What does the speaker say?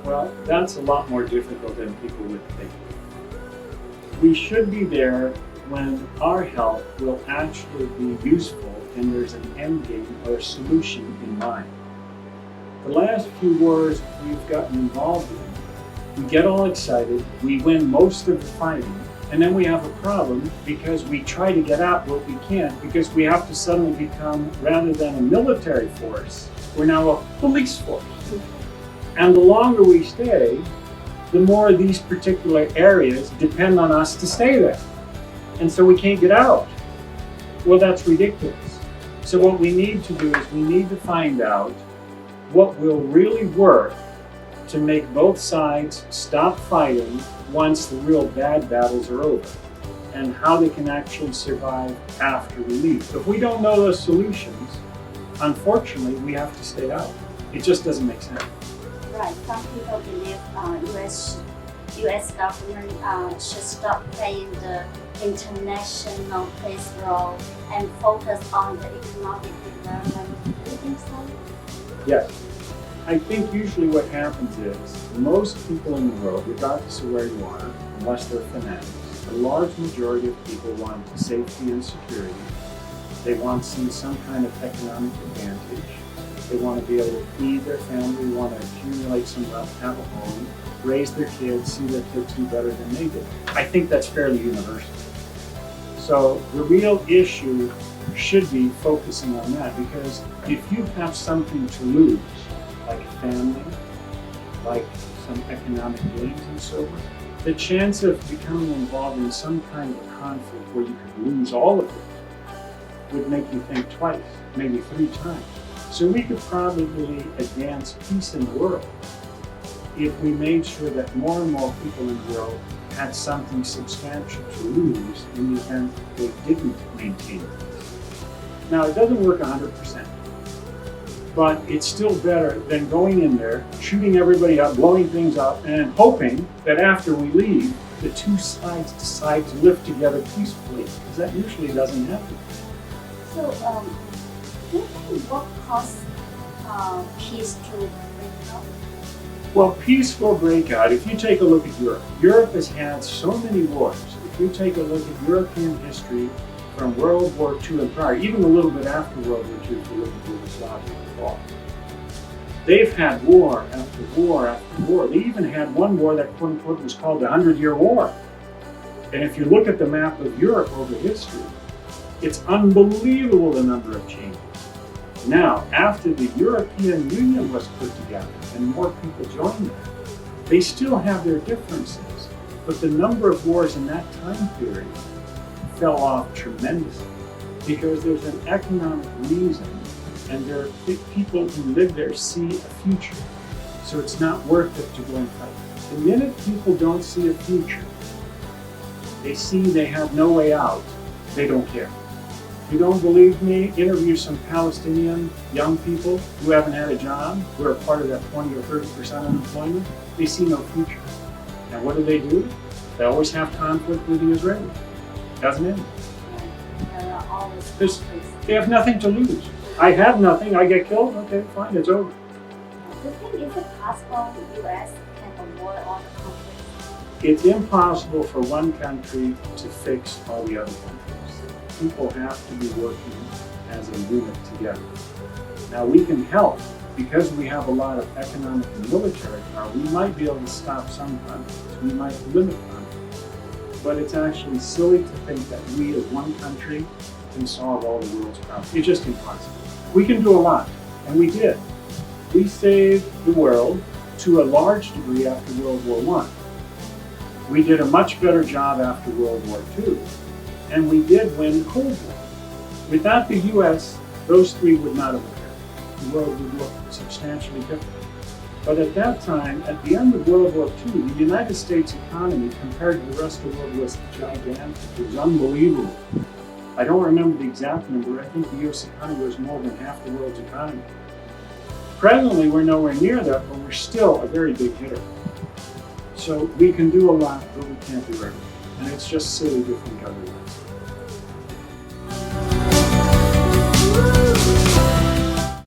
Well, that's a lot more difficult than people would think. We should be there when our help will actually be useful and there's an end game or a solution in mind. The last few wars we've gotten involved in, we get all excited, we win most of the fighting, and then we have a problem because we try to get out what we can because we have to suddenly become, rather than a military force, we're now a police force. And the longer we stay, the more these particular areas depend on us to stay there. And so we can't get out. Well, that's ridiculous. So what we need to do is we need to find out what will really work to make both sides stop fighting once the real bad battles are over, and how they can actually survive after we leave. If we don't know those solutions, unfortunately, we have to stay out. It just doesn't make sense. Right. Some people believe U.S. government should stop playing the international place role and focus on the economic development. Do you think so? Yes. I think usually what happens is most people in the world, regardless of where you are, unless they're fanatics, a large majority of people want safety and security. They want to see some kind of economic advantage. They want to be able to feed their family, want to accumulate some wealth, have a home, raise their kids, see their kids do better than they did. I think that's fairly universal. So the real issue should be focusing on that, because if you have something to lose, like a family, like some economic gains and so on, the chance of becoming involved in some kind of a conflict where you could lose all of it would make you think twice, maybe 3 times. So we could probably advance peace in the world if we made sure that more and more people in the world had something substantial to lose in the event that they didn't maintain peace. Now, it doesn't work 100%, but it's still better than going in there, shooting everybody up, blowing things up, and hoping that after we leave, the two sides decide to live together peacefully, because that usually doesn't happen. So, do you think what caused peace to break out? Well, peace will break out. If you take a look at Europe, Europe has had so many wars. If you take a look at European history from World War II and prior, even a little bit after World War II, if you look at Yugoslavia and the fall, they've had war after war after war. They even had one war that, quote unquote, was called the 100-Year War. And if you look at the map of Europe over history, it's unbelievable the number of changes. Now, after the European Union was put together and more people joined it, they still have their differences, but the number of wars in that time period fell off tremendously because there's an economic reason, and there are people who live there see a future. So it's not worth it to go and fight. The minute people don't see a future, they see they have no way out, they don't care. If you don't believe me, interview some Palestinian young people who haven't had a job, who are part of that 20 or 30% unemployment. They see no future. And what do? They always have conflict with the Israelis. Doesn't end. There are always conflicts. They have nothing to lose. I have nothing, I get killed, okay, fine, it's over. Do you think it's possible the U.S. can avoid all the conflicts? It's impossible for one country to fix all the other countries. People have to be working as a unit together. Now we can help because we have a lot of economic and military power. We might be able to stop some conflicts. We might limit conflicts. But it's actually silly to think that we as one country can solve all the world's problems. It's just impossible. We can do a lot, and we did. We saved the world to a large degree after World War I. We did a much better job after World War II. And we did win the Cold War. Without the U.S., those three would not have occurred. The world would look substantially different. But at that time, at the end of World War II, the United States economy compared to the rest of the world was gigantic. It was unbelievable. I don't remember the exact number. I think the U.S. economy was more than half the world's economy. Presently, we're nowhere near that, but we're still a very big hitter. So we can do a lot, but we can't do everything. And it's just silly to think otherwise.